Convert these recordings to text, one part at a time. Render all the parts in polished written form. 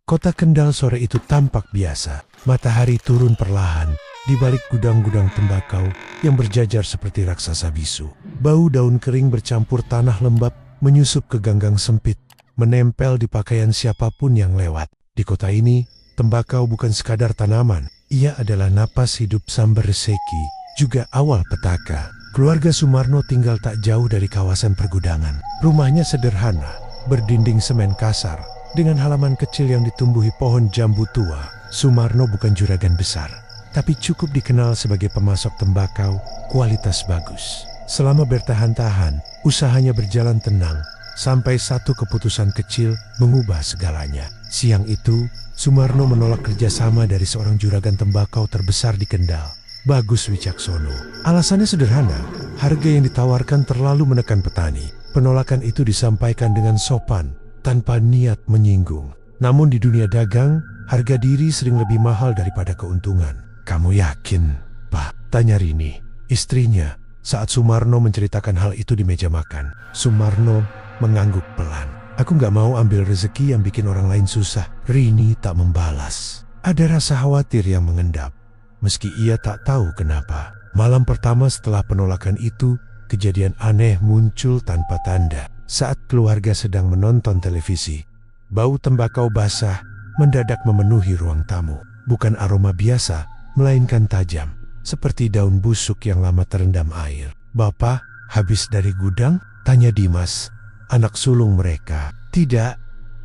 Kota Kendal sore itu tampak biasa. Matahari turun perlahan di balik gudang-gudang tembakau yang berjajar seperti raksasa bisu. Bau daun kering bercampur tanah lembab menyusup ke ganggang sempit, menempel di pakaian siapapun yang lewat. Di kota ini, tembakau bukan sekadar tanaman. Ia adalah napas hidup Sambar Reseki, juga awal petaka. Keluarga Sumarno tinggal tak jauh dari kawasan pergudangan. Rumahnya sederhana, berdinding semen kasar, dengan halaman kecil yang ditumbuhi pohon jambu tua. Sumarno bukan juragan besar, tapi cukup dikenal sebagai pemasok tembakau kualitas bagus. Selama bertahan-tahan, usahanya berjalan tenang, sampai satu keputusan kecil mengubah segalanya. Siang itu, Sumarno menolak kerjasama dari seorang juragan tembakau terbesar di Kendal, Bagus Wicaksono. Alasannya sederhana, harga yang ditawarkan terlalu menekan petani. Penolakan itu disampaikan dengan sopan, tanpa niat menyinggung. Namun di dunia dagang, harga diri sering lebih mahal daripada keuntungan. "Kamu yakin, Pak?" tanya Rini, istrinya, saat Sumarno menceritakan hal itu di meja makan. Sumarno mengangguk pelan. "Aku gak mau ambil rezeki yang bikin orang lain susah." Rini tak membalas. Ada rasa khawatir yang mengendap, meski ia tak tahu kenapa. Malam pertama setelah penolakan itu, kejadian aneh muncul tanpa tanda. Saat keluarga sedang menonton televisi, bau tembakau basah mendadak memenuhi ruang tamu. Bukan aroma biasa, melainkan tajam, seperti daun busuk yang lama terendam air. "Bapak, habis dari gudang?" tanya Dimas, anak sulung mereka. "Tidak,"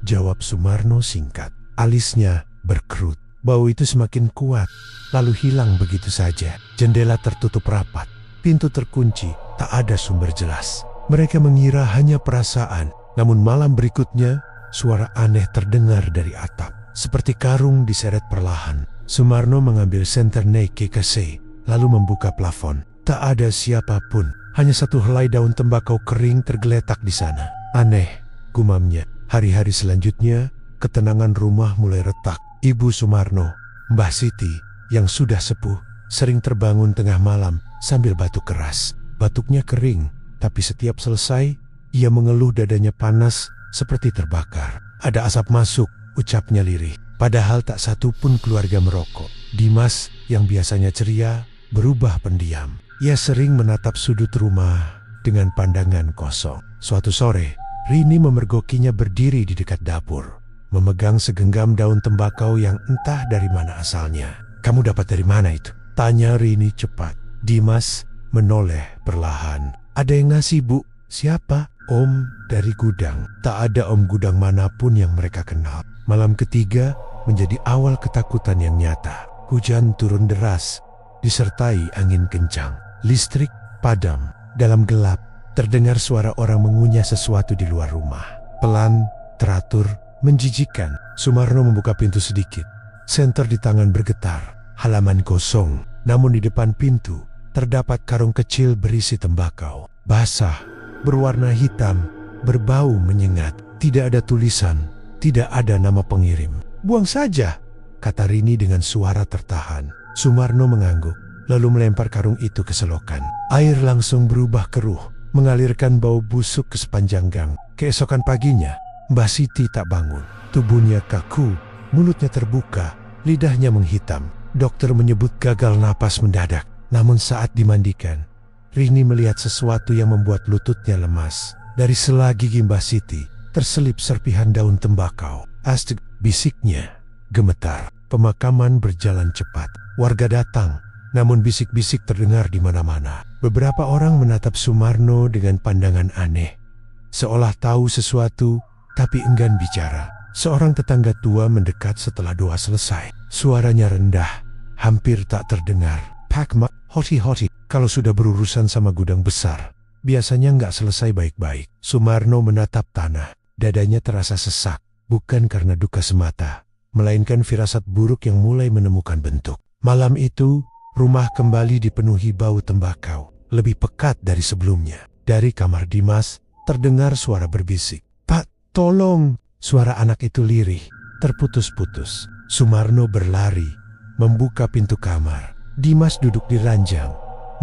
jawab Sumarno singkat. Alisnya berkerut. Bau itu semakin kuat, lalu hilang begitu saja. Jendela tertutup rapat, pintu terkunci, tak ada sumber jelas. Mereka mengira hanya perasaan, namun malam berikutnya, suara aneh terdengar dari atap, seperti karung diseret perlahan. Sumarno mengambil senter kekase, lalu membuka plafon. Tak ada siapapun, hanya satu helai daun tembakau kering tergeletak di sana. "Aneh," gumamnya. Hari-hari selanjutnya, ketenangan rumah mulai retak. Ibu Sumarno, Mbah Siti, yang sudah sepuh, sering terbangun tengah malam sambil batuk keras. Batuknya kering, tapi setiap selesai, ia mengeluh dadanya panas seperti terbakar. "Ada asap masuk," ucapnya lirih. Padahal tak satu pun keluarga merokok. Dimas, yang biasanya ceria, berubah pendiam. Ia sering menatap sudut rumah dengan pandangan kosong. Suatu sore, Rini memergokinya berdiri di dekat dapur, memegang segenggam daun tembakau yang entah dari mana asalnya. "Kamu dapat dari mana itu?" tanya Rini cepat. Dimas menoleh perlahan. "Ada yang ngasih, Bu." "Siapa?" "Om dari gudang." Tak ada om gudang manapun yang mereka kenal. Malam ketiga menjadi awal ketakutan yang nyata. Hujan turun deras, disertai angin kencang. Listrik padam. Dalam gelap, terdengar suara orang mengunyah sesuatu di luar rumah. Pelan, teratur, menjijikkan. Sumarno membuka pintu sedikit. Senter di tangan bergetar. Halaman kosong, namun di depan pintu terdapat karung kecil berisi tembakau. Basah, berwarna hitam, berbau menyengat. Tidak ada tulisan, tidak ada nama pengirim. "Buang saja," kata Rini dengan suara tertahan. Sumarno mengangguk, lalu melempar karung itu ke selokan. Air langsung berubah keruh, mengalirkan bau busuk ke sepanjang gang. Keesokan paginya, Mbah Siti tak bangun. Tubuhnya kaku, mulutnya terbuka, lidahnya menghitam. Dokter menyebut gagal napas mendadak. Namun saat dimandikan, Rini melihat sesuatu yang membuat lututnya lemas. Dari sela gigi Mbah Siti, terselip serpihan daun tembakau. "Astag," bisiknya. Gemetar. Pemakaman berjalan cepat. Warga datang, namun bisik-bisik terdengar di mana-mana. Beberapa orang menatap Sumarno dengan pandangan aneh, seolah tahu sesuatu, tapi enggan bicara. Seorang tetangga tua mendekat setelah doa selesai. Suaranya rendah, hampir tak terdengar. "Pak Mak, hoti-hoti, kalau sudah berurusan sama gudang besar, biasanya nggak selesai baik-baik." Sumarno menatap tanah. Dadanya terasa sesak, bukan karena duka semata, melainkan firasat buruk yang mulai menemukan bentuk. Malam itu, rumah kembali dipenuhi bau tembakau, lebih pekat dari sebelumnya. Dari kamar Dimas, terdengar suara berbisik. "Pak, tolong!" Suara anak itu lirih, terputus-putus. Sumarno berlari, membuka pintu kamar. Dimas duduk di ranjang,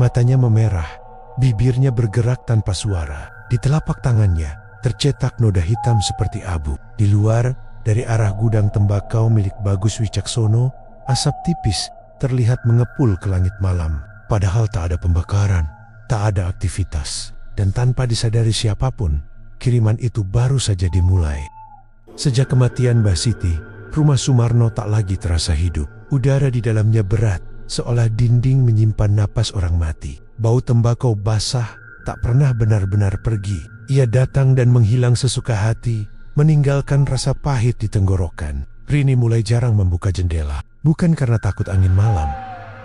matanya memerah, bibirnya bergerak tanpa suara. Di telapak tangannya, tercetak noda hitam seperti abu. Di luar, Dari arah gudang tembakau milik Bagus Wicaksono, asap tipis terlihat mengepul ke langit malam. Padahal tak ada pembakaran, tak ada aktivitas. Dan tanpa disadari siapapun, kiriman itu baru saja dimulai. Sejak kematian Mbah Siti, rumah Sumarno tak lagi terasa hidup. Udara di dalamnya berat, seolah dinding menyimpan napas orang mati. Bau tembakau basah tak pernah benar-benar pergi. Ia datang dan menghilang sesuka hati, meninggalkan rasa pahit di tenggorokan. Rini mulai jarang membuka jendela, bukan karena takut angin malam,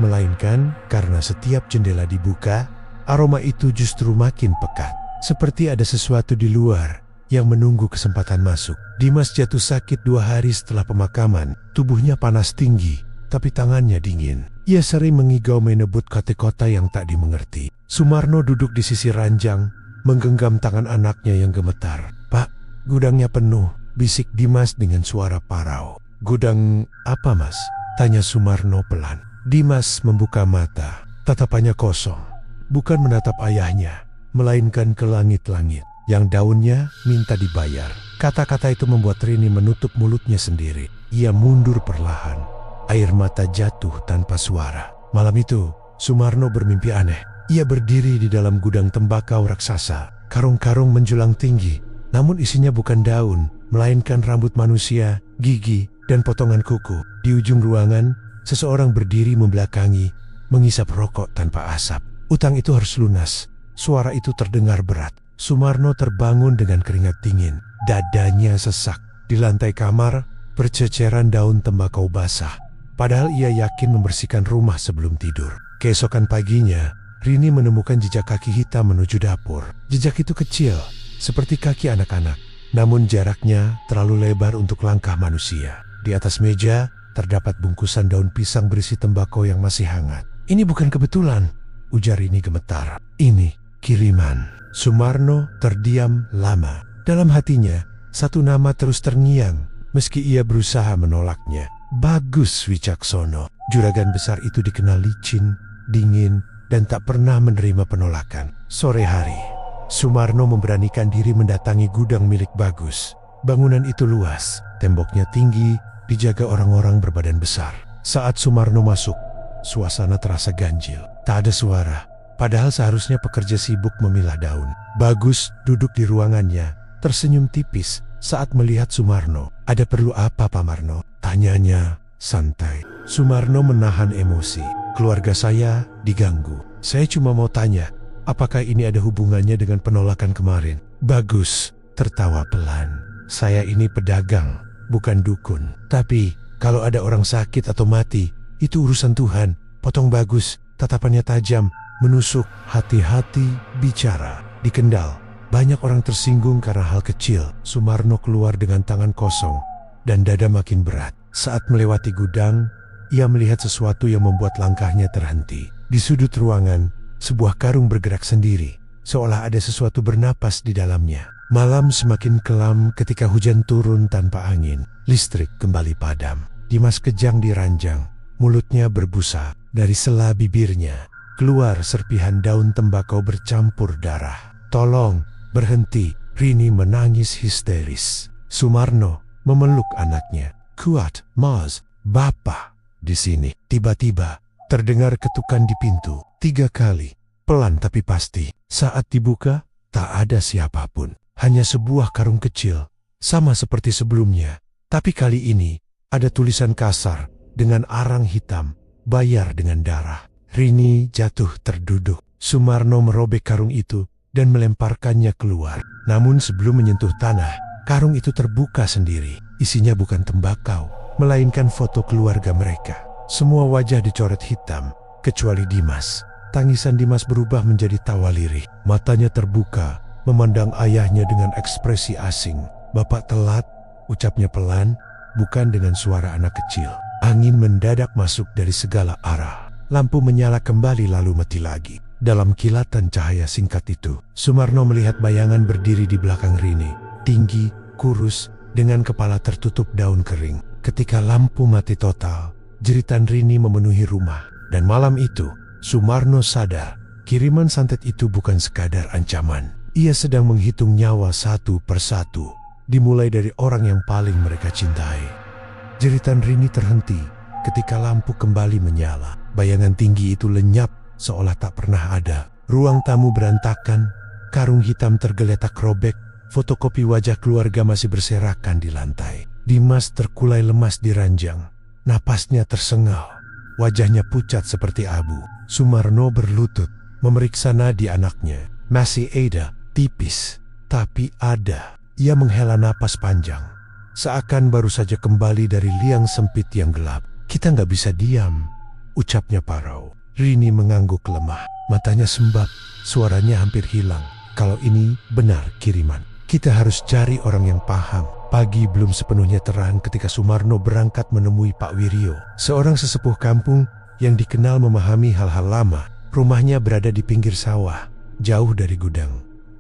melainkan karena setiap jendela dibuka, aroma itu justru makin pekat. Seperti ada sesuatu di luar yang menunggu kesempatan masuk. Dimas jatuh sakit 2 hari setelah pemakaman. Tubuhnya panas tinggi, tapi tangannya dingin. Ia sering mengigau menebut kata-kata yang tak dimengerti. Sumarno duduk di sisi ranjang, menggenggam tangan anaknya yang gemetar. "Pak, gudangnya penuh," bisik Dimas dengan suara parau. "Gudang apa, Mas?" tanya Sumarno pelan. Dimas membuka mata, tatapannya kosong. Bukan menatap ayahnya, melainkan ke langit-langit yang daunnya minta dibayar. Kata-kata itu membuat Rini menutup mulutnya sendiri. Ia mundur perlahan, air mata jatuh tanpa suara. Malam itu, Sumarno bermimpi aneh. Ia berdiri di dalam gudang tembakau raksasa. Karung-karung menjulang tinggi, namun isinya bukan daun, melainkan rambut manusia, gigi, dan potongan kuku. Di ujung ruangan, seseorang berdiri membelakangi, mengisap rokok tanpa asap. Utang itu harus lunas. Suara itu terdengar berat. Sumarno terbangun dengan keringat dingin. Dadanya sesak. Di lantai kamar, berceceran daun tembakau basah. Padahal ia yakin membersihkan rumah sebelum tidur. Keesokan paginya, Rini menemukan jejak kaki hitam menuju dapur. Jejak itu kecil, seperti kaki anak-anak. Namun jaraknya terlalu lebar untuk langkah manusia. Di atas meja, terdapat bungkusan daun pisang berisi tembakau yang masih hangat. "Ini bukan kebetulan," ujar Rini gemetar. "Ini kiriman." Sumarno terdiam lama. Dalam hatinya, satu nama terus terngiang, meski ia berusaha menolaknya. Bagus Wicaksono. Juragan besar itu dikenal licin, dingin, dan tak pernah menerima penolakan. Sore hari, Sumarno memberanikan diri mendatangi gudang milik Bagus. Bangunan itu luas, temboknya tinggi, dijaga orang-orang berbadan besar. Saat Sumarno masuk, suasana terasa ganjil. Tak ada suara, padahal seharusnya pekerja sibuk memilah daun. Bagus duduk di ruangannya, tersenyum tipis saat melihat Sumarno. "Ada perlu apa, Pak Marno?" tanyanya santai. Sumarno menahan emosi. "Keluarga saya diganggu. Saya cuma mau tanya, apakah ini ada hubungannya dengan penolakan kemarin?" Bagus tertawa pelan. "Saya ini pedagang, bukan dukun. Tapi kalau ada orang sakit atau mati, itu urusan Tuhan," potong Bagus. Tatapannya tajam, menusuk. "Hati-hati bicara." Di Kendal, banyak orang tersinggung karena hal kecil. Sumarno keluar dengan tangan kosong dan dada makin berat. Saat melewati gudang, ia melihat sesuatu yang membuat langkahnya terhenti. Di sudut ruangan, sebuah karung bergerak sendiri, seolah ada sesuatu bernapas di dalamnya. Malam semakin kelam ketika hujan turun tanpa angin. Listrik kembali padam. Dimas kejang di ranjang, mulutnya berbusa. Dari sela bibirnya, keluar serpihan daun tembakau bercampur darah. "Tolong, berhenti!" Rini menangis histeris. Sumarno memeluk anaknya. "Kuat, Mas, Bapak di sini." Tiba-tiba, terdengar ketukan di pintu 3 kali, pelan tapi pasti. Saat dibuka, tak ada siapapun. Hanya sebuah karung kecil, sama seperti sebelumnya. Tapi kali ini, ada tulisan kasar dengan arang hitam, "Bayar dengan darah." Rini jatuh terduduk. Sumarno merobek karung itu dan melemparkannya keluar. Namun sebelum menyentuh tanah, karung itu terbuka sendiri. Isinya bukan tembakau, melainkan foto keluarga mereka. Semua wajah dicoret hitam, kecuali Dimas. Tangisan Dimas berubah menjadi tawa lirih. Matanya terbuka, memandang ayahnya dengan ekspresi asing. "Bapak telat," ucapnya pelan, bukan dengan suara anak kecil. Angin mendadak masuk dari segala arah. Lampu menyala kembali lalu mati lagi. Dalam kilatan cahaya singkat itu, Sumarno melihat bayangan berdiri di belakang Rini. Tinggi, kurus, dengan kepala tertutup daun kering. Ketika lampu mati total, jeritan Rini memenuhi rumah. Dan malam itu, Sumarno sadar, kiriman santet itu bukan sekadar ancaman. Ia sedang menghitung nyawa satu persatu. dimulai dari orang yang paling mereka cintai. Jeritan Rini terhenti ketika lampu kembali menyala. Bayangan tinggi itu lenyap seolah tak pernah ada. Ruang tamu berantakan, karung hitam tergeletak robek, fotokopi wajah keluarga masih berserakan di lantai. Dimas terkulai lemas di ranjang, napasnya tersengal, wajahnya pucat seperti abu. Sumarno berlutut, memeriksa nadi anaknya. Masih ada, tipis, tapi ada. Ia menghela napas panjang, seakan baru saja kembali dari liang sempit yang gelap. Kita nggak bisa diam, ucapnya parau. Rini mengangguk lemah, matanya sembab, suaranya hampir hilang. Kalau ini benar kiriman, kita harus cari orang yang paham. Pagi belum sepenuhnya terang ketika Sumarno berangkat menemui Pak Wiryo, seorang sesepuh kampung yang dikenal memahami hal-hal lama. Rumahnya berada di pinggir sawah, jauh dari gudang,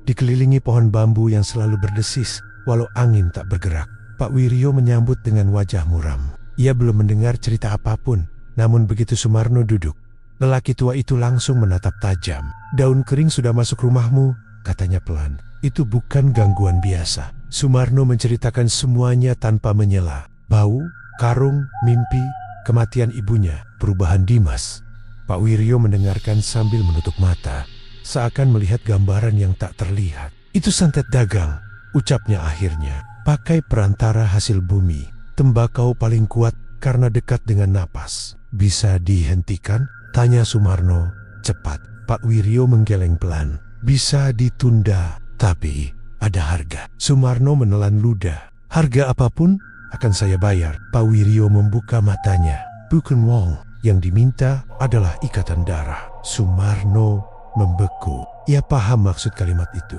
dikelilingi pohon bambu yang selalu berdesis walau angin tak bergerak. Pak Wiryo menyambut dengan wajah muram. Ia belum mendengar cerita apapun, namun begitu Sumarno duduk, lelaki tua itu langsung menatap tajam. Daun kering sudah masuk rumahmu, katanya pelan. Itu bukan gangguan biasa. Sumarno menceritakan semuanya tanpa menyela. Bau, karung, mimpi, kematian ibunya, perubahan Dimas. Pak Wiryo mendengarkan sambil menutup mata, seakan melihat gambaran yang tak terlihat. Itu santet dagang, ucapnya akhirnya. Pakai perantara hasil bumi, tembakau paling kuat karena dekat dengan napas. Bisa dihentikan? Tanya Sumarno, cepat. Pak Wiryo menggeleng pelan. Bisa ditunda, tapi ada harga. Sumarno menelan ludah. Harga apapun akan saya bayar. Pak Wiryo membuka matanya. Bukan wong, yang diminta adalah ikatan darah. Sumarno membeku. Ia paham maksud kalimat itu.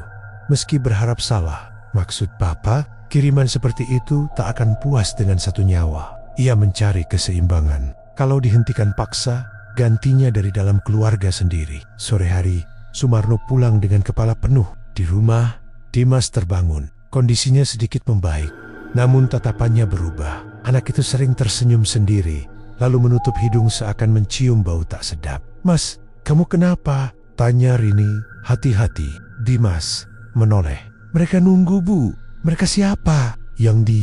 Meski berharap salah, maksud Papa, kiriman seperti itu tak akan puas dengan satu nyawa. Ia mencari keseimbangan. Kalau dihentikan paksa, gantinya dari dalam keluarga sendiri. Sore hari, Sumarno pulang dengan kepala penuh. Di rumah, Dimas terbangun. Kondisinya sedikit membaik, namun tatapannya berubah. Anak itu sering tersenyum sendiri, lalu menutup hidung seakan mencium bau tak sedap. Mas, kamu kenapa? Tanya Rini. Hati-hati. Dimas menoleh. Mereka nunggu, Bu. Mereka siapa? Yang di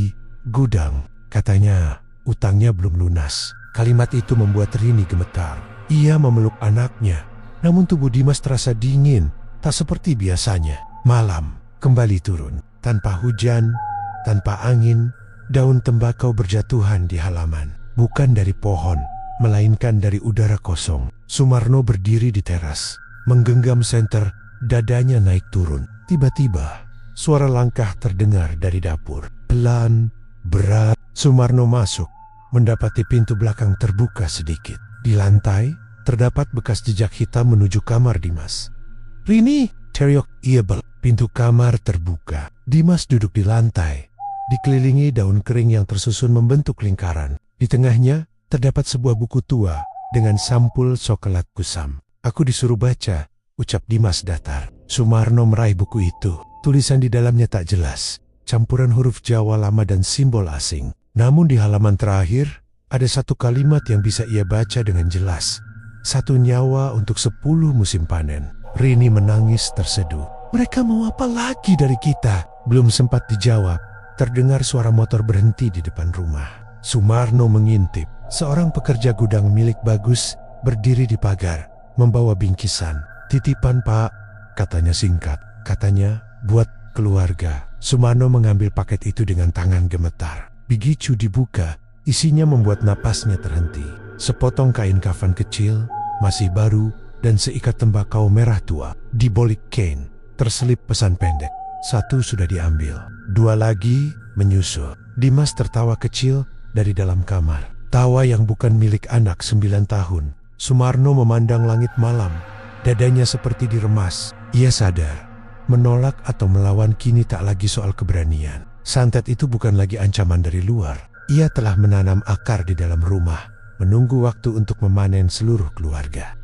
gudang. Katanya utangnya belum lunas. Kalimat itu membuat Rini gemetar. Ia memeluk anaknya, namun tubuh Dimas terasa dingin, tak seperti biasanya. Malam kembali turun. Tanpa hujan, tanpa angin, daun tembakau berjatuhan di halaman. Bukan dari pohon, melainkan dari udara kosong. Sumarno berdiri di teras, menggenggam senter, dadanya naik turun. Tiba-tiba, suara langkah terdengar dari dapur. Pelan, berat. Sumarno masuk, mendapati pintu belakang terbuka sedikit. Di lantai, terdapat bekas jejak hitam menuju kamar Dimas. Rini, teriak ia bel. Pintu kamar terbuka. Dimas duduk di lantai, dikelilingi daun kering yang tersusun membentuk lingkaran. Di tengahnya, terdapat sebuah buku tua dengan sampul coklat kusam. Aku disuruh baca, ucap Dimas datar. Sumarno meraih buku itu. Tulisan di dalamnya tak jelas, campuran huruf Jawa lama dan simbol asing. Namun di halaman terakhir, ada satu kalimat yang bisa ia baca dengan jelas. 1 nyawa untuk 10 musim panen. Rini menangis terseduh. Mereka mau apa lagi dari kita? Belum sempat dijawab, terdengar suara motor berhenti di depan rumah. Sumarno mengintip. Seorang pekerja gudang milik Bagus berdiri di pagar, membawa bingkisan. Titipan, Pak, katanya singkat. Katanya, buat keluarga. Sumarno mengambil paket itu dengan tangan gemetar. Begitu dibuka, isinya membuat napasnya terhenti. Sepotong kain kafan kecil, masih baru, dan seikat tembakau merah tua. Di bolik kain terselip pesan pendek. 1 sudah diambil, 2 lagi menyusul. Dimas tertawa kecil dari dalam kamar. Tawa yang bukan milik anak 9 tahun. Sumarno memandang langit malam. Dadanya seperti diremas. Ia sadar, menolak atau melawan kini tak lagi soal keberanian. Santet itu bukan lagi ancaman dari luar. Ia telah menanam akar di dalam rumah, menunggu waktu untuk memanen seluruh keluarga.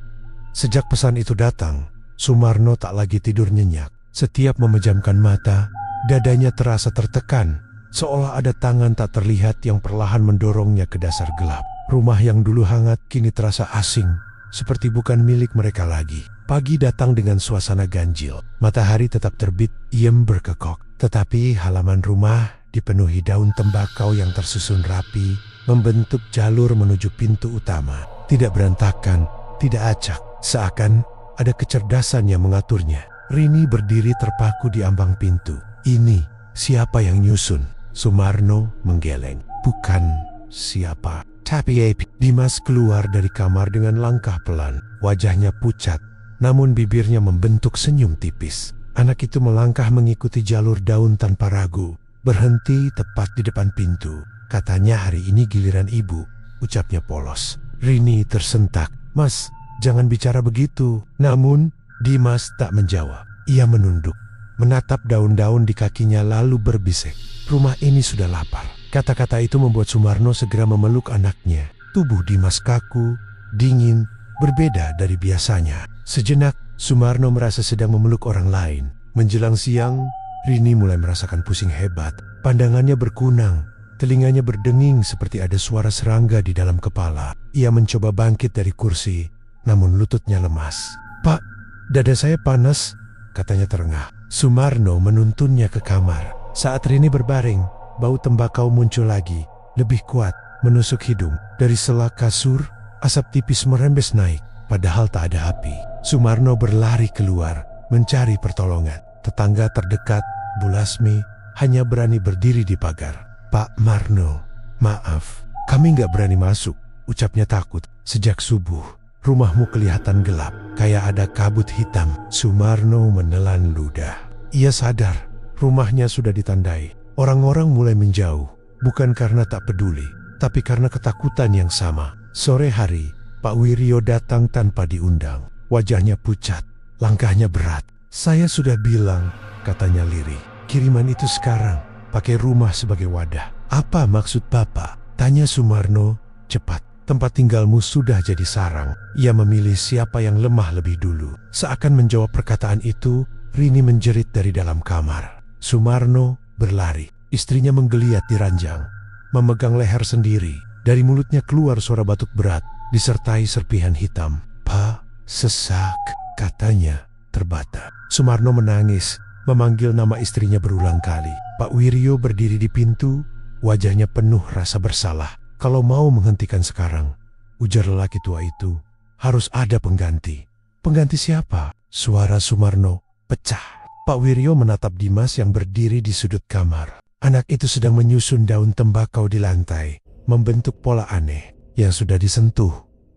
Sejak pesan itu datang, Sumarno tak lagi tidur nyenyak. Setiap memejamkan mata, dadanya terasa tertekan, seolah ada tangan tak terlihat yang perlahan mendorongnya ke dasar gelap. Rumah yang dulu hangat kini terasa asing, seperti bukan milik mereka lagi. Pagi datang dengan suasana ganjil. Matahari tetap terbit, iem berkekok. Tetapi halaman rumah dipenuhi daun tembakau yang tersusun rapi, membentuk jalur menuju pintu utama. Tidak berantakan, tidak acak, seakan ada kecerdasan yang mengaturnya. Rini berdiri terpaku di ambang pintu. Ini siapa yang nyusun? Sumarno menggeleng. Bukan siapa, tapi Dimas keluar dari kamar dengan langkah pelan. Wajahnya pucat, namun bibirnya membentuk senyum tipis. Anak itu melangkah mengikuti jalur daun tanpa ragu, berhenti tepat di depan pintu. Katanya hari ini giliran ibu, ucapnya polos. Rini tersentak. Mas, jangan bicara begitu. Namun, Dimas tak menjawab. Ia menunduk, menatap daun-daun di kakinya lalu berbisik. Rumah ini sudah lapar. Kata-kata itu membuat Sumarno segera memeluk anaknya. Tubuh Dimas kaku, dingin, berbeda dari biasanya. Sejenak, Sumarno merasa sedang memeluk orang lain. Menjelang siang, Rini mulai merasakan pusing hebat. Pandangannya berkunang, telinganya berdenging seperti ada suara serangga di dalam kepala. Ia mencoba bangkit dari kursi, namun lututnya lemas. Pak, dada saya panas, katanya terengah. Sumarno menuntunnya ke kamar. Saat Rini berbaring, bau tembakau muncul lagi, lebih kuat, menusuk hidung. Dari sela kasur, asap tipis merembes naik, padahal tak ada api. Sumarno berlari keluar, mencari pertolongan. Tetangga terdekat, Bu Lasmi, hanya berani berdiri di pagar. Pak Marno, maaf, kami nggak berani masuk, ucapnya takut. Sejak subuh, rumahmu kelihatan gelap, kayak ada kabut hitam. Sumarno menelan ludah. Ia sadar, rumahnya sudah ditandai. Orang-orang mulai menjauh, bukan karena tak peduli, tapi karena ketakutan yang sama. Sore hari, Pak Wiryo datang tanpa diundang. Wajahnya pucat, langkahnya berat. Saya sudah bilang, katanya lirih, kiriman itu sekarang, pakai rumah sebagai wadah. Apa maksud Bapak? Tanya Sumarno, cepat. Tempat tinggalmu sudah jadi sarang. Ia memilih siapa yang lemah lebih dulu. Seakan menjawab perkataan itu, Rini menjerit dari dalam kamar. Sumarno berlari. Istrinya menggeliat di ranjang, memegang leher sendiri. Dari mulutnya keluar suara batuk berat, disertai serpihan hitam. Pak, sesak, katanya terbata. Sumarno menangis, memanggil nama istrinya berulang kali. Pak Wiryo berdiri di pintu, wajahnya penuh rasa bersalah. Kalau mau menghentikan sekarang, ujar lelaki tua itu, harus ada pengganti. Pengganti siapa? Suara Sumarno pecah. Pak Wiryo menatap Dimas yang berdiri di sudut kamar. Anak itu sedang menyusun daun tembakau di lantai, membentuk pola aneh yang sudah disentuh,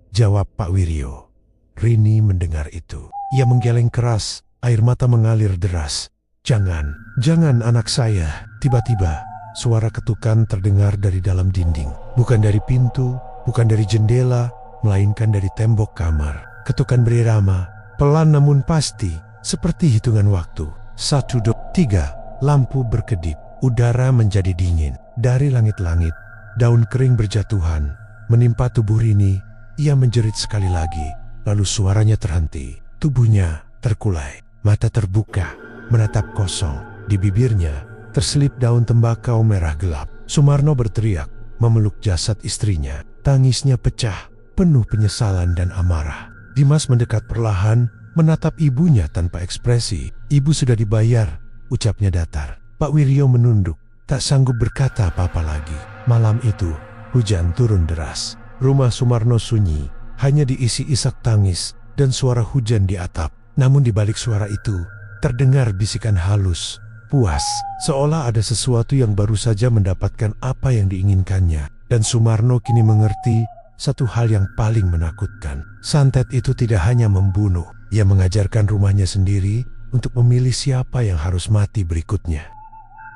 jawab Pak Wiryo. Rini mendengar itu. Ia menggeleng keras, air mata mengalir deras. Jangan anak saya. Tiba-tiba, suara ketukan terdengar dari dalam dinding. Bukan dari pintu, bukan dari jendela, melainkan dari tembok kamar. Ketukan berirama, pelan namun pasti, seperti hitungan waktu. 1, 2, 3, lampu berkedip. Udara menjadi dingin. Dari langit-langit, daun kering berjatuhan, menimpa tubuh Rini. Ia menjerit sekali lagi, lalu suaranya terhenti. Tubuhnya terkulai, mata terbuka, menatap kosong. Di bibirnya terselip daun tembakau merah gelap. Sumarno berteriak, memeluk jasad istrinya. Tangisnya pecah, penuh penyesalan dan amarah. Dimas mendekat perlahan, menatap ibunya tanpa ekspresi. Ibu sudah dibayar, ucapnya datar. Pak Wiryo menunduk, tak sanggup berkata apa-apa lagi. Malam itu, hujan turun deras. Rumah Sumarno sunyi, hanya diisi isak tangis dan suara hujan di atap. Namun di balik suara itu, terdengar bisikan halus, puas, seolah ada sesuatu yang baru saja mendapatkan apa yang diinginkannya. Dan Sumarno kini mengerti satu hal yang paling menakutkan. Santet itu tidak hanya membunuh, ia mengajarkan rumahnya sendiri untuk memilih siapa yang harus mati berikutnya.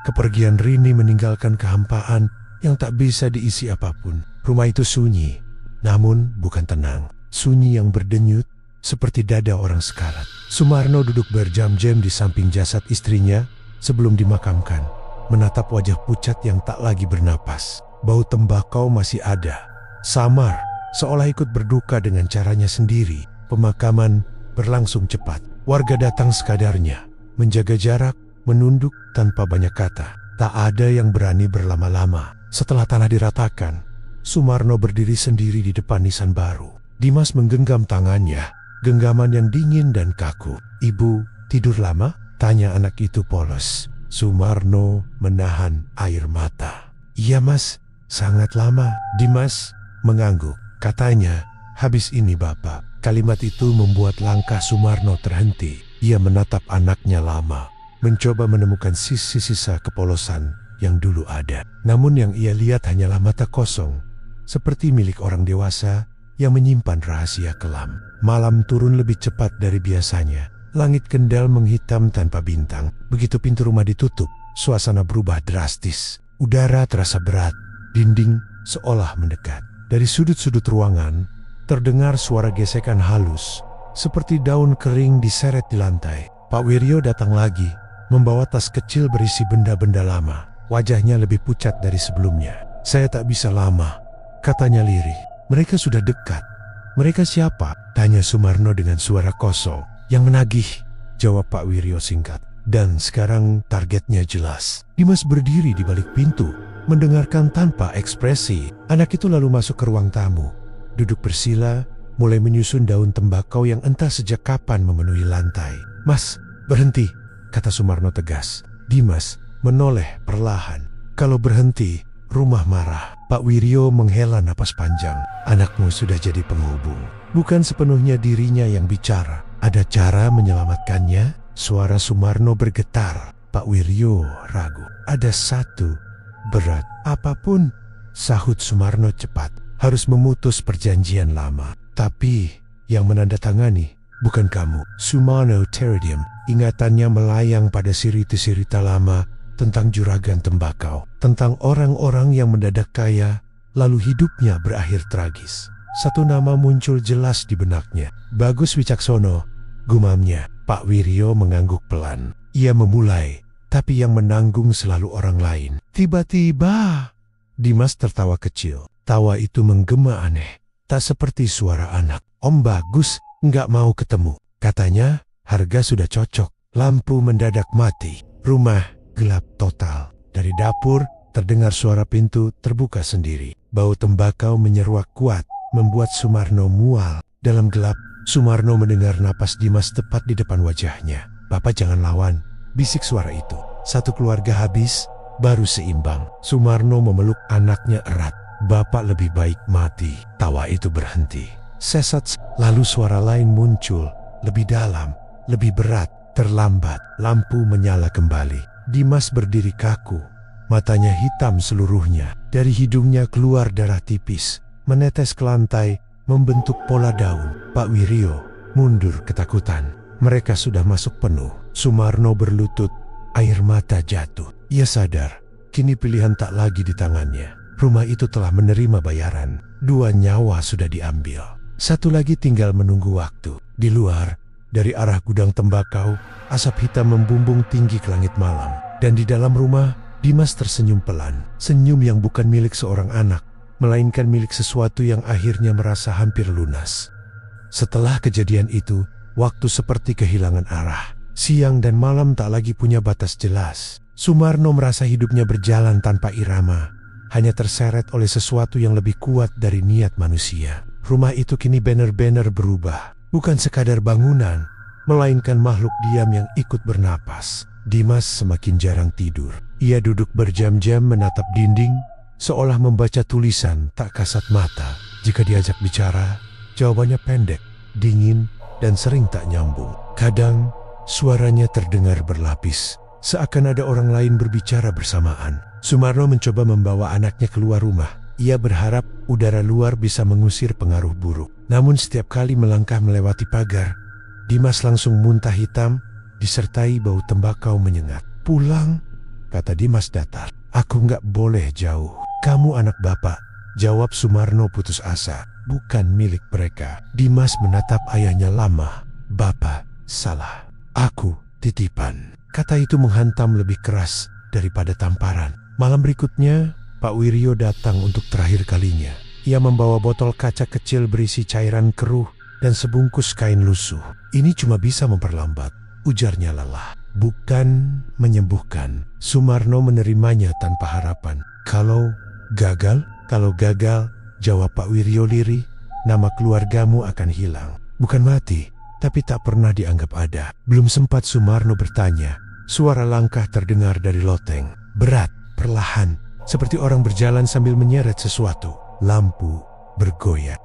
Kepergian Rini meninggalkan kehampaan yang tak bisa diisi apapun. Rumah itu sunyi, namun bukan tenang. Sunyi yang berdenyut, seperti dada orang sekarat. Sumarno duduk berjam-jam di samping jasad istrinya sebelum dimakamkan, menatap wajah pucat yang tak lagi bernapas. Bau tembakau masih ada, samar, seolah ikut berduka dengan caranya sendiri. Pemakaman berlangsung cepat. Warga datang sekadarnya, menjaga jarak, menunduk tanpa banyak kata. Tak ada yang berani berlama-lama. Setelah tanah diratakan, Sumarno berdiri sendiri di depan nisan baru. Dimas menggenggam tangannya, genggaman yang dingin dan kaku. Ibu, tidur lama? Tanya anak itu polos. Sumarno menahan air mata. Iya mas, sangat lama. Dimas mengangguk. Katanya, habis ini bapak. Kalimat itu membuat langkah Sumarno terhenti. Ia menatap anaknya lama, mencoba menemukan sisa-sisa kepolosan yang dulu ada. Namun yang ia lihat hanyalah mata kosong, seperti milik orang dewasa yang menyimpan rahasia kelam. Malam turun lebih cepat dari biasanya. Langit kendal menghitam tanpa bintang. Begitu pintu rumah ditutup, suasana berubah drastis. Udara terasa berat, dinding seolah mendekat. Dari sudut-sudut ruangan, terdengar suara gesekan halus, seperti daun kering diseret di lantai. Pak Wiryo datang lagi, membawa tas kecil berisi benda-benda lama. Wajahnya lebih pucat dari sebelumnya. Saya tak bisa lama, katanya lirih. Mereka sudah dekat. Mereka siapa? Tanya Sumarno dengan suara kosong. Yang menagih, jawab Pak Wiryo singkat. Dan sekarang targetnya jelas. Dimas berdiri di balik pintu, mendengarkan tanpa ekspresi. Anak itu lalu masuk ke ruang tamu. Duduk bersila, mulai menyusun daun tembakau yang entah sejak kapan memenuhi lantai. Mas, berhenti, kata Sumarno tegas. Dimas menoleh perlahan. Kalau berhenti, rumah marah. Pak Wiryo menghela napas panjang. Anakmu sudah jadi penghubung. Bukan sepenuhnya dirinya yang bicara. Ada cara menyelamatkannya? Suara Sumarno bergetar. Pak Wiryo ragu. Ada satu. Berat. Apapun, sahut Sumarno cepat. Harus memutus perjanjian lama. Tapi yang menandatangani bukan kamu. Sumarno terdiam. Ingatannya melayang pada sirita-sirita lama tentang juragan tembakau. Tentang orang-orang yang mendadak kaya, lalu hidupnya berakhir tragis. Satu nama muncul jelas di benaknya. Bagus Wicaksono, gumamnya. Pak Wiryo mengangguk pelan. Ia memulai, tapi yang menanggung selalu orang lain. Tiba-tiba, Dimas tertawa kecil. Tawa itu menggema aneh. Tak seperti suara anak. Om Bagus nggak mau ketemu. Katanya, harga sudah cocok. Lampu mendadak mati. Rumah gelap total. Dari dapur, terdengar suara pintu terbuka sendiri. Bau tembakau menyeruak kuat, membuat Sumarno mual. Dalam gelap, Sumarno mendengar napas Dimas tepat di depan wajahnya. Bapak jangan lawan, bisik suara itu. Satu keluarga habis, baru seimbang. Sumarno memeluk anaknya erat. Bapak lebih baik mati. Tawa itu berhenti. Sesat, lalu suara lain muncul. Lebih dalam, lebih berat, terlambat. Lampu menyala kembali. Dimas berdiri kaku. Matanya hitam seluruhnya. Dari hidungnya keluar darah tipis, menetes ke lantai, membentuk pola daun. Pak Wiryo mundur ketakutan. Mereka sudah masuk penuh. Sumarno berlutut, air mata jatuh. Ia sadar, kini pilihan tak lagi di tangannya. Rumah itu telah menerima bayaran. 2 nyawa sudah diambil. Satu lagi tinggal menunggu waktu. Di luar, dari arah gudang tembakau, asap hitam membumbung tinggi ke langit malam. Dan di dalam rumah, Dimas tersenyum pelan. Senyum yang bukan milik seorang anak, melainkan milik sesuatu yang akhirnya merasa hampir lunas. Setelah kejadian itu, waktu seperti kehilangan arah. Siang dan malam tak lagi punya batas jelas. Sumarno merasa hidupnya berjalan tanpa irama, hanya terseret oleh sesuatu yang lebih kuat dari niat manusia. Rumah itu kini benar-benar berubah. Bukan sekadar bangunan, melainkan makhluk diam yang ikut bernapas. Dimas semakin jarang tidur. Ia duduk berjam-jam menatap dinding, seolah membaca tulisan tak kasat mata. Jika diajak bicara, jawabannya pendek, dingin, dan sering tak nyambung. Kadang, suaranya terdengar berlapis, seakan ada orang lain berbicara bersamaan. Sumarno mencoba membawa anaknya keluar rumah. Ia berharap udara luar bisa mengusir pengaruh buruk. Namun setiap kali melangkah melewati pagar, Dimas langsung muntah hitam, disertai bau tembakau menyengat. Pulang, kata Dimas datar. Aku nggak boleh jauh. Kamu anak bapak, jawab Sumarno putus asa. Bukan milik mereka. Dimas menatap ayahnya lama. Bapak, salah. Aku titipan. Kata itu menghantam lebih keras daripada tamparan. Malam berikutnya, Pak Wiryo datang untuk terakhir kalinya. Ia membawa botol kaca kecil berisi cairan keruh dan sebungkus kain lusuh. Ini cuma bisa memperlambat, ujarnya lelah. Bukan menyembuhkan. Sumarno menerimanya tanpa harapan. Kalau gagal, jawab Pak Wiryo lirih, nama keluargamu akan hilang. Bukan mati, tapi tak pernah dianggap ada. Belum sempat Sumarno bertanya, suara langkah terdengar dari loteng. Berat, perlahan, seperti orang berjalan sambil menyeret sesuatu. Lampu bergoyang.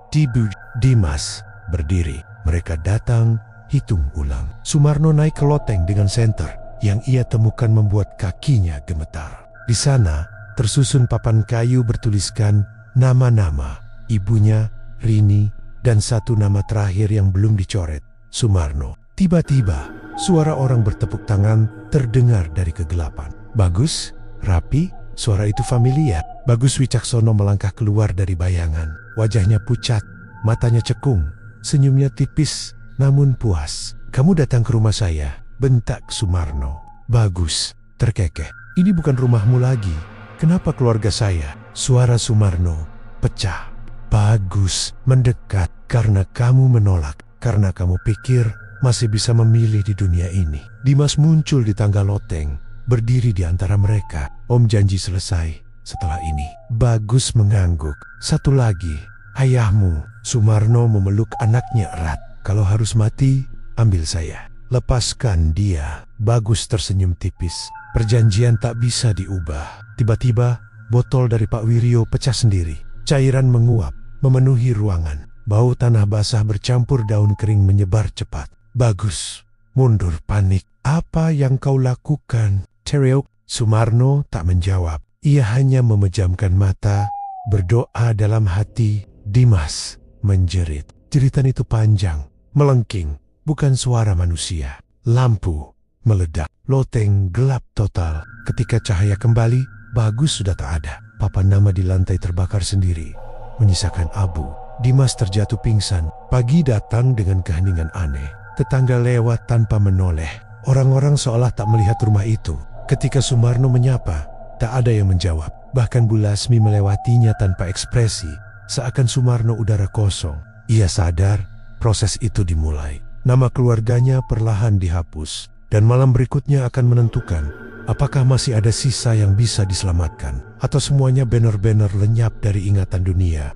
Dimas berdiri. Mereka datang, hitung ulang. Sumarno naik ke loteng dengan senter yang ia temukan membuat kakinya gemetar. Di sana tersusun papan kayu bertuliskan nama-nama ibunya, Rini, dan satu nama terakhir yang belum dicoret, Sumarno. Tiba-tiba suara orang bertepuk tangan terdengar dari kegelapan. Bagus, rapi, suara itu familiar. Bagus Wicaksono melangkah keluar dari bayangan. Wajahnya pucat, matanya cekung, senyumnya tipis namun puas. Kamu datang ke rumah saya, bentak Sumarno. Bagus terkekeh. Ini bukan rumahmu lagi. Kenapa keluarga saya? Suara Sumarno pecah. Bagus mendekat karena kamu menolak. Karena kamu pikir masih bisa memilih di dunia ini. Dimas muncul di tangga loteng, berdiri di antara mereka. Om janji selesai setelah ini. Bagus mengangguk. Satu lagi, ayahmu. Sumarno memeluk anaknya erat. Kalau harus mati, ambil saya. Lepaskan dia. Bagus tersenyum tipis. Perjanjian tak bisa diubah. Tiba-tiba, botol dari Pak Wiryo pecah sendiri. Cairan menguap, memenuhi ruangan. Bau tanah basah bercampur daun kering menyebar cepat. Bagus, mundur panik. Apa yang kau lakukan? Teriak. Sumarno tak menjawab. Ia hanya memejamkan mata, berdoa dalam hati. Dimas menjerit. Jeritan itu panjang, melengking, bukan suara manusia. Lampu meledak. Loteng gelap total. Ketika cahaya kembali, Bagus sudah tak ada. Papan nama di lantai terbakar sendiri, menyisakan abu. Dimas terjatuh pingsan. Pagi datang dengan keheningan aneh. Tetangga lewat tanpa menoleh. Orang-orang seolah tak melihat rumah itu. Ketika Sumarno menyapa, tak ada yang menjawab. Bahkan Bu Lasmi melewatinya tanpa ekspresi, seakan Sumarno udara kosong. Ia sadar proses itu dimulai. Nama keluarganya perlahan dihapus, dan malam berikutnya akan menentukan apakah masih ada sisa yang bisa diselamatkan, atau semuanya benar-benar lenyap dari ingatan dunia.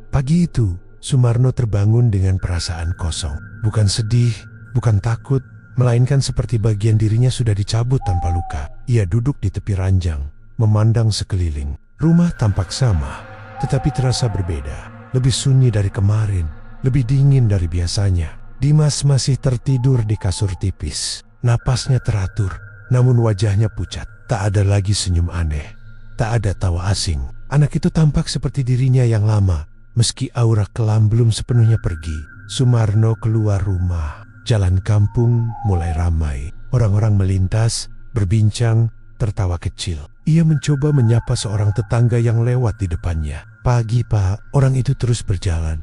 Pagi itu, Sumarno terbangun dengan perasaan kosong. Bukan sedih, bukan takut, melainkan seperti bagian dirinya sudah dicabut tanpa luka. Ia duduk di tepi ranjang, memandang sekeliling. Rumah tampak sama, tetapi terasa berbeda. Lebih sunyi dari kemarin, lebih dingin dari biasanya. Dimas masih tertidur di kasur tipis. Napasnya teratur, namun wajahnya pucat. Tak ada lagi senyum aneh, tak ada tawa asing. Anak itu tampak seperti dirinya yang lama, meski aura kelam belum sepenuhnya pergi. Sumarno keluar rumah. Jalan kampung mulai ramai. Orang-orang melintas, berbincang, tertawa kecil. Ia mencoba menyapa seorang tetangga yang lewat di depannya. Pagi, Pak. Orang itu terus berjalan,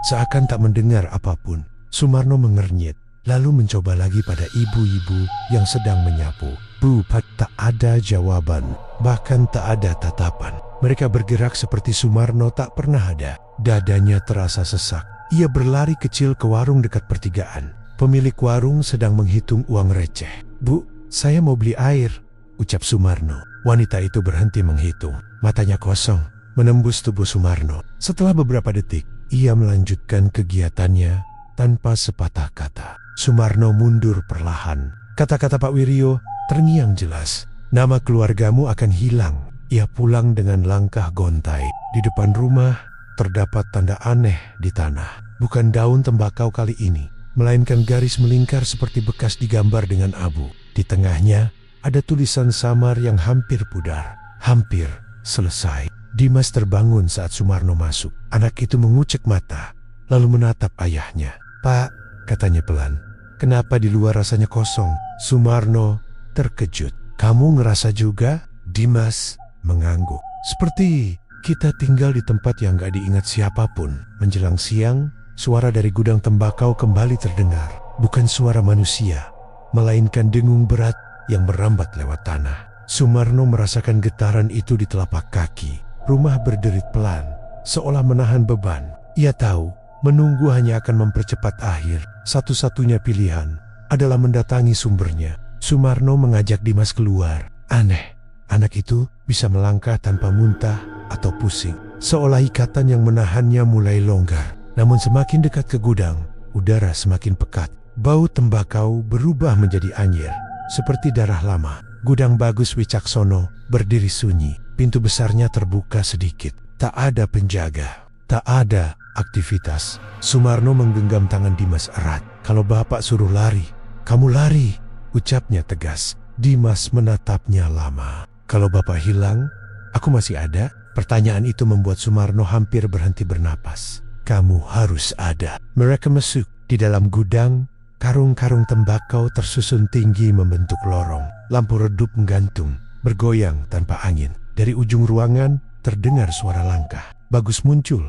seakan tak mendengar apapun. Sumarno mengernyit, lalu mencoba lagi pada ibu-ibu yang sedang menyapu. Bu, Pak. Tak ada jawaban, bahkan tak ada tatapan. Mereka bergerak seperti Sumarno tak pernah ada. Dadanya terasa sesak. Ia berlari kecil ke warung dekat pertigaan. Pemilik warung sedang menghitung uang receh. Bu, saya mau beli air, ucap Sumarno. Wanita itu berhenti menghitung. Matanya kosong, menembus tubuh Sumarno. Setelah beberapa detik, ia melanjutkan kegiatannya tanpa sepatah kata. Sumarno mundur perlahan. Kata-kata Pak Wiryo terngiang jelas. Nama keluargamu akan hilang. Ia pulang dengan langkah gontai. Di depan rumah terdapat tanda aneh di tanah. Bukan daun tembakau kali ini, melainkan garis melingkar seperti bekas digambar dengan abu. Di tengahnya ada tulisan samar yang hampir pudar. Hampir selesai. Dimas terbangun saat Sumarno masuk. Anak itu mengucek mata, lalu menatap ayahnya. Pak, katanya pelan. Kenapa di luar rasanya kosong? Sumarno terkejut. Kamu ngerasa juga? Dimas mengangguk. Seperti kita tinggal di tempat yang gak diingat siapapun. Menjelang siang, suara dari gudang tembakau kembali terdengar. Bukan suara manusia, melainkan dengung berat yang merambat lewat tanah. Sumarno merasakan getaran itu di telapak kaki. Rumah berderit pelan, seolah menahan beban. Ia tahu, menunggu hanya akan mempercepat akhir. Satu-satunya pilihan adalah mendatangi sumbernya. Sumarno mengajak Dimas keluar. Aneh, anak itu bisa melangkah tanpa muntah atau pusing. Seolah ikatan yang menahannya mulai longgar. Namun semakin dekat ke gudang, udara semakin pekat. Bau tembakau berubah menjadi anyir. seperti darah lama. Gudang Bagus Wicaksono berdiri sunyi. Pintu besarnya terbuka sedikit. Tak ada penjaga, tak ada aktivitas. Sumarno menggenggam tangan Dimas erat. Kalau bapak suruh lari, kamu lari, ucapnya tegas. Dimas menatapnya lama. Kalau bapak hilang, aku masih ada? Pertanyaan itu membuat Sumarno hampir berhenti bernapas. Kamu harus ada. Mereka masuk. Di dalam gudang, karung-karung tembakau tersusun tinggi membentuk lorong. Lampu redup menggantung, bergoyang tanpa angin. Dari ujung ruangan terdengar suara langkah. Bagus muncul,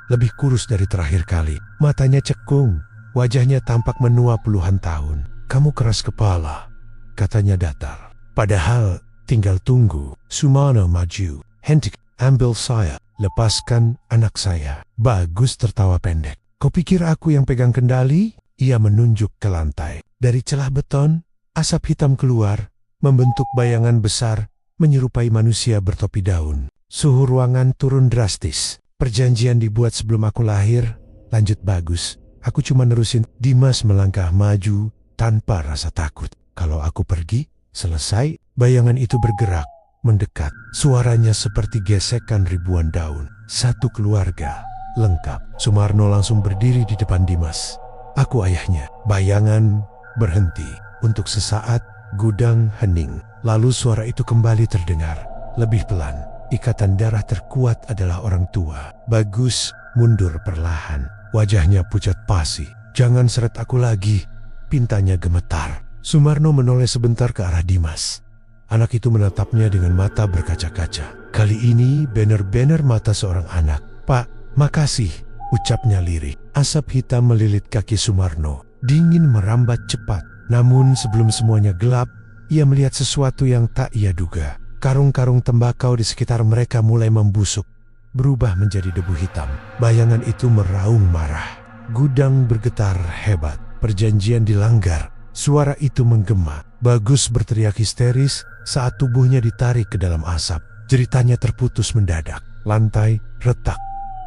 lebih kurus dari terakhir kali. Matanya cekung, wajahnya tampak menua puluhan tahun. Kamu keras kepala, katanya datar. Padahal tinggal tunggu. Sumarno maju. Hentik, ambil saya, lepaskan anak saya. Bagus tertawa pendek. Kau pikir aku yang pegang kendali? Ia menunjuk ke lantai. Dari celah beton, asap hitam keluar, membentuk bayangan besar, menyerupai manusia bertopi daun. Suhu ruangan turun drastis. Perjanjian dibuat sebelum aku lahir, lanjut Bagus. Aku cuma nerusin. Dimas melangkah maju tanpa rasa takut. Kalau aku pergi, selesai. Bayangan itu bergerak, mendekat. Suaranya seperti gesekan ribuan daun. Satu keluarga, lengkap. Sumarno langsung berdiri di depan Dimas. Aku ayahnya. Bayangan berhenti. Untuk sesaat, gudang hening. Lalu suara itu kembali terdengar. Lebih pelan. Ikatan darah terkuat adalah orang tua. Bagus mundur perlahan. Wajahnya pucat pasi. Jangan seret aku lagi. Pintanya gemetar. Sumarno menoleh sebentar ke arah Dimas. Anak itu menatapnya dengan mata berkaca-kaca. Kali ini benar-benar mata seorang anak. Pak, makasih, ucapnya lirik. Asap hitam melilit kaki Sumarno. Dingin merambat cepat. Namun sebelum semuanya gelap, ia melihat sesuatu yang tak ia duga. Karung-karung tembakau di sekitar mereka mulai membusuk, berubah menjadi debu hitam. Bayangan itu meraung marah. Gudang bergetar hebat. Perjanjian dilanggar. Suara itu menggema. Bagus berteriak histeris saat tubuhnya ditarik ke dalam asap. Jeritanya terputus mendadak. Lantai retak,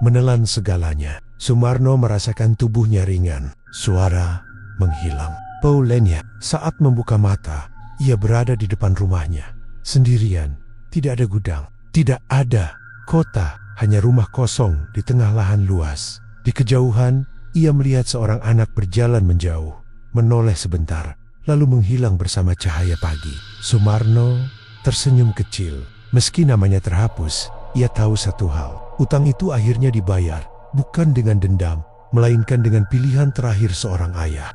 menelan segalanya. Sumarno merasakan tubuhnya ringan. Suara menghilang. Paulenia saat membuka mata, ia berada di depan rumahnya. Sendirian, tidak ada gudang, tidak ada kota, hanya rumah kosong di tengah lahan luas. Di kejauhan, ia melihat seorang anak berjalan menjauh, menoleh sebentar, lalu menghilang bersama cahaya pagi. Sumarno tersenyum kecil. Meski namanya terhapus, ia tahu satu hal. Utang itu akhirnya dibayar, bukan dengan dendam, melainkan dengan pilihan terakhir seorang ayah.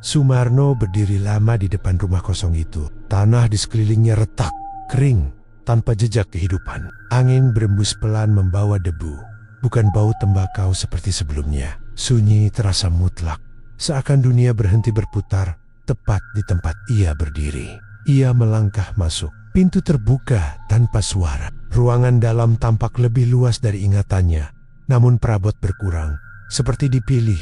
Sumarno berdiri lama di depan rumah kosong itu. Tanah di sekelilingnya retak, kering, tanpa jejak kehidupan. Angin berembus pelan membawa debu. Bukan bau tembakau seperti sebelumnya. Sunyi terasa mutlak. Seakan dunia berhenti berputar, tepat di tempat ia berdiri. Ia melangkah masuk. Pintu terbuka tanpa suara. Ruangan dalam tampak lebih luas dari ingatannya. Namun perabot berkurang, seperti dipilih,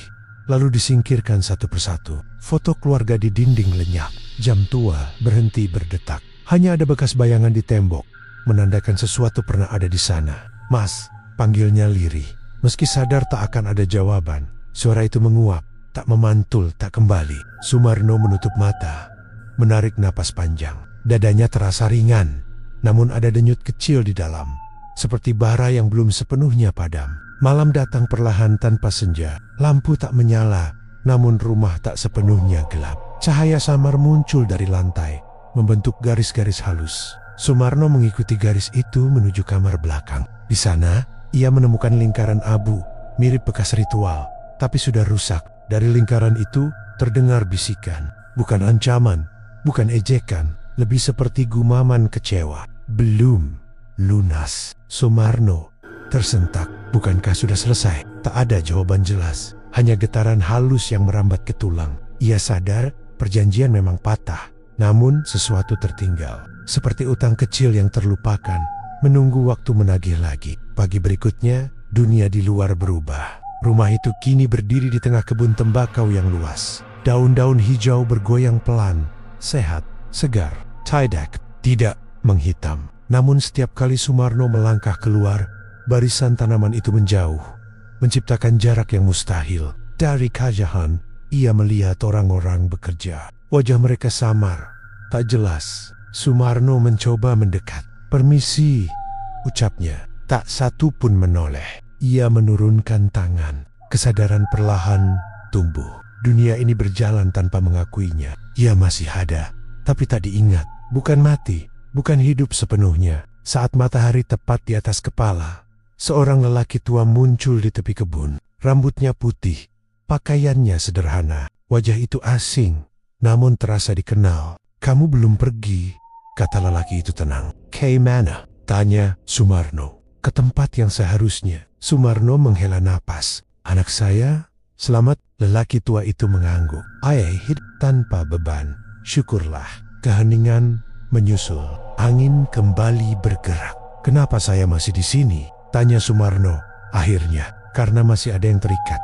lalu disingkirkan satu persatu. Foto keluarga di dinding lenyap. Jam tua berhenti berdetak. Hanya ada bekas bayangan di tembok, menandakan sesuatu pernah ada di sana. Mas, panggilnya lirih. Meski sadar tak akan ada jawaban, suara itu menguap, tak memantul, tak kembali. Sumarno menutup mata, menarik napas panjang. Dadanya terasa ringan, namun ada denyut kecil di dalam, seperti bara yang belum sepenuhnya padam. Malam datang perlahan tanpa senja. Lampu tak menyala, namun rumah tak sepenuhnya gelap. Cahaya samar muncul dari lantai, membentuk garis-garis halus. Sumarno mengikuti garis itu menuju kamar belakang. Di sana, ia menemukan lingkaran abu, mirip bekas ritual, tapi sudah rusak. Dari lingkaran itu terdengar bisikan. Bukan ancaman, bukan ejekan, lebih seperti gumaman kecewa. Belum lunas. Sumarno tersentak. Bukankah sudah selesai? Tak ada jawaban jelas, hanya getaran halus yang merambat ke tulang. Ia sadar perjanjian memang patah, namun sesuatu tertinggal. Seperti utang kecil yang terlupakan, menunggu waktu menagih lagi. Pagi berikutnya, dunia di luar berubah. Rumah itu kini berdiri di tengah kebun tembakau yang luas. Daun-daun hijau bergoyang pelan, sehat, segar. Tidak menghitam. Namun setiap kali Sumarno melangkah keluar, barisan tanaman itu menjauh, menciptakan jarak yang mustahil. Dari kejauhan, ia melihat orang-orang bekerja. Wajah mereka samar, tak jelas. Sumarno mencoba mendekat. "Permisi," ucapnya. Tak satu pun menoleh. Ia menurunkan tangan. Kesadaran perlahan tumbuh. Dunia ini berjalan tanpa mengakuinya. Ia masih ada, tapi tak diingat. Bukan mati, bukan hidup sepenuhnya. Saat matahari tepat di atas kepala, seorang lelaki tua muncul di tepi kebun. Rambutnya putih, pakaiannya sederhana. Wajah itu asing, namun terasa dikenal. "Kamu belum pergi," kata lelaki itu tenang. "Ke mana?" tanya Sumarno. "Ke tempat yang seharusnya." Sumarno menghela napas. "Anak saya selamat." Lelaki tua itu mengangguk. "Ayah hidup tanpa beban. Syukurlah." Keheningan menyusul. Angin kembali bergerak. "Kenapa saya masih di sini?" tanya Sumarno. "Akhirnya, karena masih ada yang terikat,"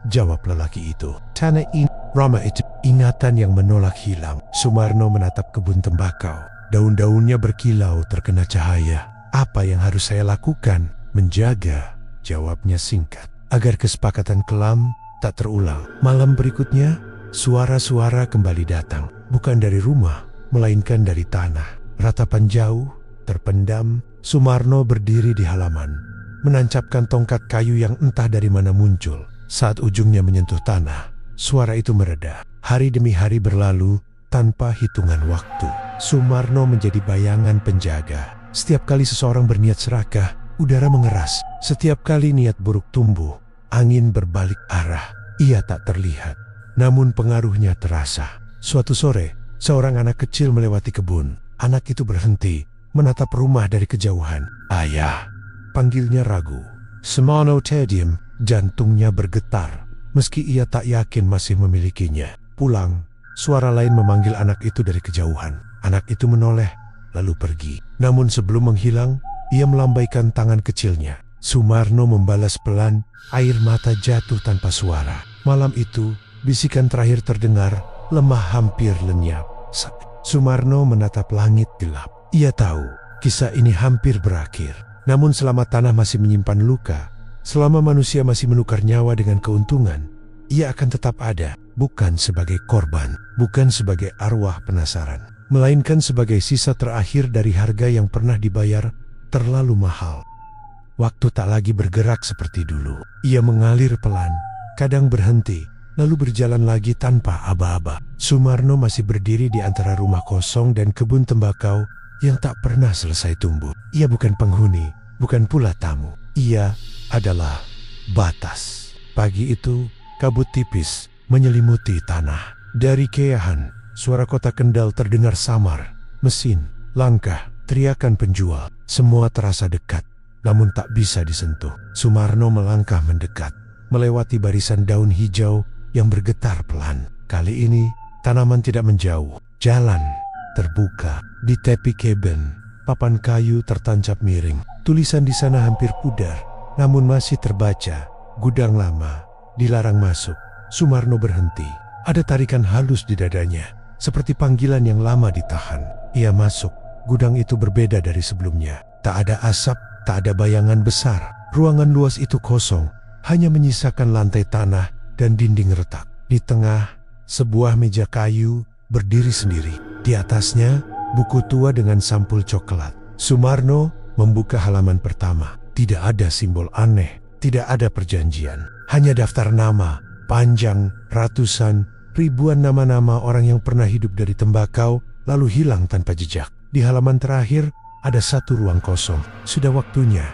jawab lelaki itu. "Tanah ini, Rama itu." Ingatan yang menolak hilang. Sumarno menatap kebun tembakau. Daun-daunnya berkilau terkena cahaya. "Apa yang harus saya lakukan?" "Menjaga," jawabnya singkat, "agar kesepakatan kelam tak terulang." Malam berikutnya, suara-suara kembali datang. Bukan dari rumah, melainkan dari tanah. Ratapan jauh, terpendam. Sumarno berdiri di halaman, menancapkan tongkat kayu yang entah dari mana muncul. Saat ujungnya menyentuh tanah, suara itu mereda. Hari demi hari berlalu tanpa hitungan waktu. Sumarno menjadi bayangan penjaga. Setiap kali seseorang berniat serakah, udara mengeras. Setiap kali niat buruk tumbuh, angin berbalik arah. Ia tak terlihat, namun pengaruhnya terasa. Suatu sore, seorang anak kecil melewati kebun. Anak itu berhenti, menatap rumah dari kejauhan. "Ayah," panggilnya ragu. Sumarno terdiam, jantungnya bergetar. Meski ia tak yakin masih memilikinya. "Pulang," suara lain memanggil anak itu dari kejauhan. Anak itu menoleh, lalu pergi. Namun sebelum menghilang, ia melambaikan tangan kecilnya. Sumarno membalas pelan, air mata jatuh tanpa suara. Malam itu, bisikan terakhir terdengar, lemah hampir lenyap. Sumarno menatap langit gelap. Ia tahu, kisah ini hampir berakhir. Namun selama tanah masih menyimpan luka, selama manusia masih menukar nyawa dengan keuntungan, ia akan tetap ada, bukan sebagai korban, bukan sebagai arwah penasaran, melainkan sebagai sisa terakhir dari harga yang pernah dibayar terlalu mahal. Waktu tak lagi bergerak seperti dulu. Ia mengalir pelan, kadang berhenti, lalu berjalan lagi tanpa aba-aba. Sumarno masih berdiri di antara rumah kosong dan kebun tembakau yang tak pernah selesai tumbuh. Ia bukan penghuni, bukan pula tamu. Ia adalah batas. Pagi itu, kabut tipis menyelimuti tanah. Dari keahan, suara kota Kendal terdengar samar. Mesin, langkah, teriakan penjual, semua terasa dekat, namun tak bisa disentuh. Sumarno melangkah mendekat, melewati barisan daun hijau yang bergetar pelan. Kali ini, tanaman tidak menjauh. Jalan terbuka. Di tepi kebun, papan kayu tertancap miring. Tulisan di sana hampir pudar, namun masih terbaca. "Gudang lama, dilarang masuk." Sumarno berhenti. Ada tarikan halus di dadanya, seperti panggilan yang lama ditahan. Ia masuk. Gudang itu berbeda dari sebelumnya. Tak ada asap, tak ada bayangan besar. Ruangan luas itu kosong, hanya menyisakan lantai tanah dan dinding retak. Di tengah, sebuah meja kayu berdiri sendiri. Di atasnya, buku tua dengan sampul coklat. Sumarno membuka halaman pertama. Tidak ada simbol aneh, tidak ada perjanjian. Hanya daftar nama, panjang, ratusan, ribuan nama-nama orang yang pernah hidup dari tembakau, lalu hilang tanpa jejak. Di halaman terakhir, ada satu ruang kosong. "Sudah waktunya,"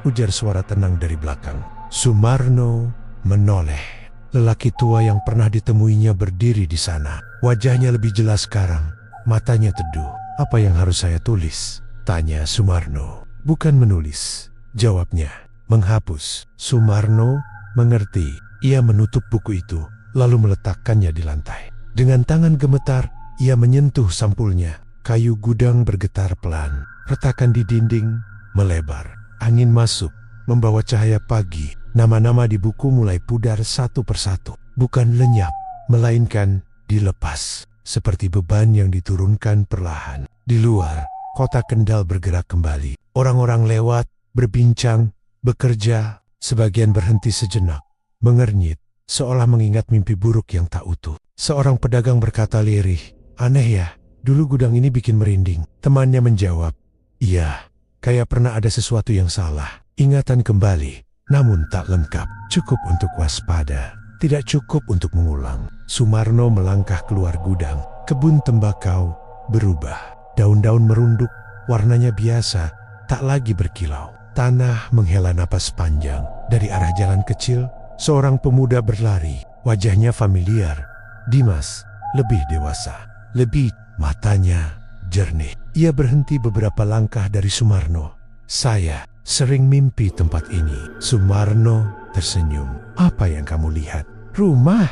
ujar suara tenang dari belakang. Sumarno menoleh. Lelaki tua yang pernah ditemuinya berdiri di sana. Wajahnya lebih jelas sekarang, matanya teduh. "Apa yang harus saya tulis?" tanya Sumarno. "Bukan menulis," jawabnya. "Menghapus." Sumarno mengerti. Ia menutup buku itu, lalu meletakkannya di lantai. Dengan tangan gemetar, ia menyentuh sampulnya. Kayu gudang bergetar pelan. Retakan di dinding melebar. Angin masuk, membawa cahaya pagi. Nama-nama di buku mulai pudar satu persatu. Bukan lenyap, melainkan dilepas. Seperti beban yang diturunkan perlahan. Di luar, kota Kendal bergerak kembali. Orang-orang lewat, berbincang, bekerja. Sebagian berhenti sejenak, mengernyit, seolah mengingat mimpi buruk yang tak utuh. Seorang pedagang berkata lirih, "Aneh ya, Dulu gudang ini bikin merinding. Temannya menjawab, iya, kayak pernah ada sesuatu yang salah. Ingatan kembali, namun tak lengkap. Cukup untuk waspada, tidak cukup untuk mengulang. Sumarno melangkah keluar gudang. Kebun tembakau berubah. Daun-daun merunduk, warnanya biasa, tak lagi berkilau. Tanah menghela napas panjang. Dari arah jalan kecil, seorang pemuda berlari. Wajahnya familiar. Dimas, lebih dewasa, lebih matanya jernih. Ia berhenti beberapa langkah dari Sumarno. Saya sering mimpi tempat ini. Sumarno tersenyum. Apa yang kamu lihat? Rumah,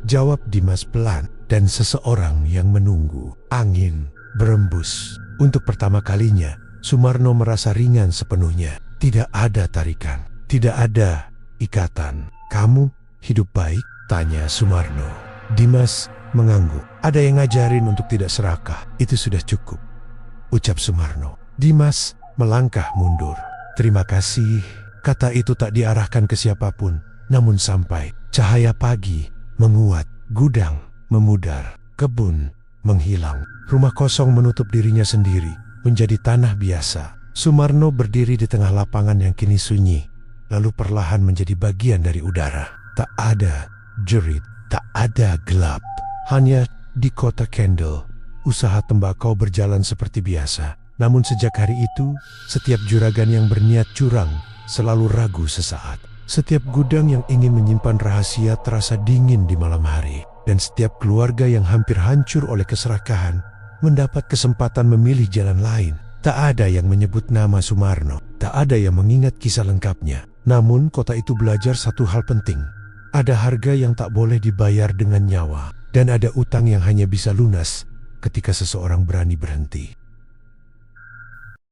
jawab Dimas pelan. Dan seseorang yang menunggu. Angin berembus. Untuk pertama kalinya, Sumarno merasa ringan sepenuhnya. Tidak ada tarikan, tidak ada ikatan. Kamu hidup baik? Tanya Sumarno. Dimas mengangguk. Ada yang ngajarin untuk tidak serakah. Itu sudah cukup, ucap Sumarno. Dimas melangkah mundur. Terima kasih. Kata itu tak diarahkan ke siapapun, namun sampai. Cahaya pagi menguat. Gudang memudar. Kebun menghilang. Rumah kosong menutup dirinya sendiri, menjadi tanah biasa. Sumarno berdiri di tengah lapangan yang kini sunyi, lalu perlahan menjadi bagian dari udara. Tak ada jerit, tak ada gelap. Hanya di kota Kendall, usaha tembakau berjalan seperti biasa. Namun sejak hari itu, setiap juragan yang berniat curang selalu ragu sesaat. Setiap gudang yang ingin menyimpan rahasia terasa dingin di malam hari. Dan setiap keluarga yang hampir hancur oleh keserakahan mendapat kesempatan memilih jalan lain. Tak ada yang menyebut nama Sumarno, tak ada yang mengingat kisah lengkapnya. Namun kota itu belajar satu hal penting. Ada harga yang tak boleh dibayar dengan nyawa. Dan ada utang yang hanya bisa lunas ketika seseorang berani berhenti.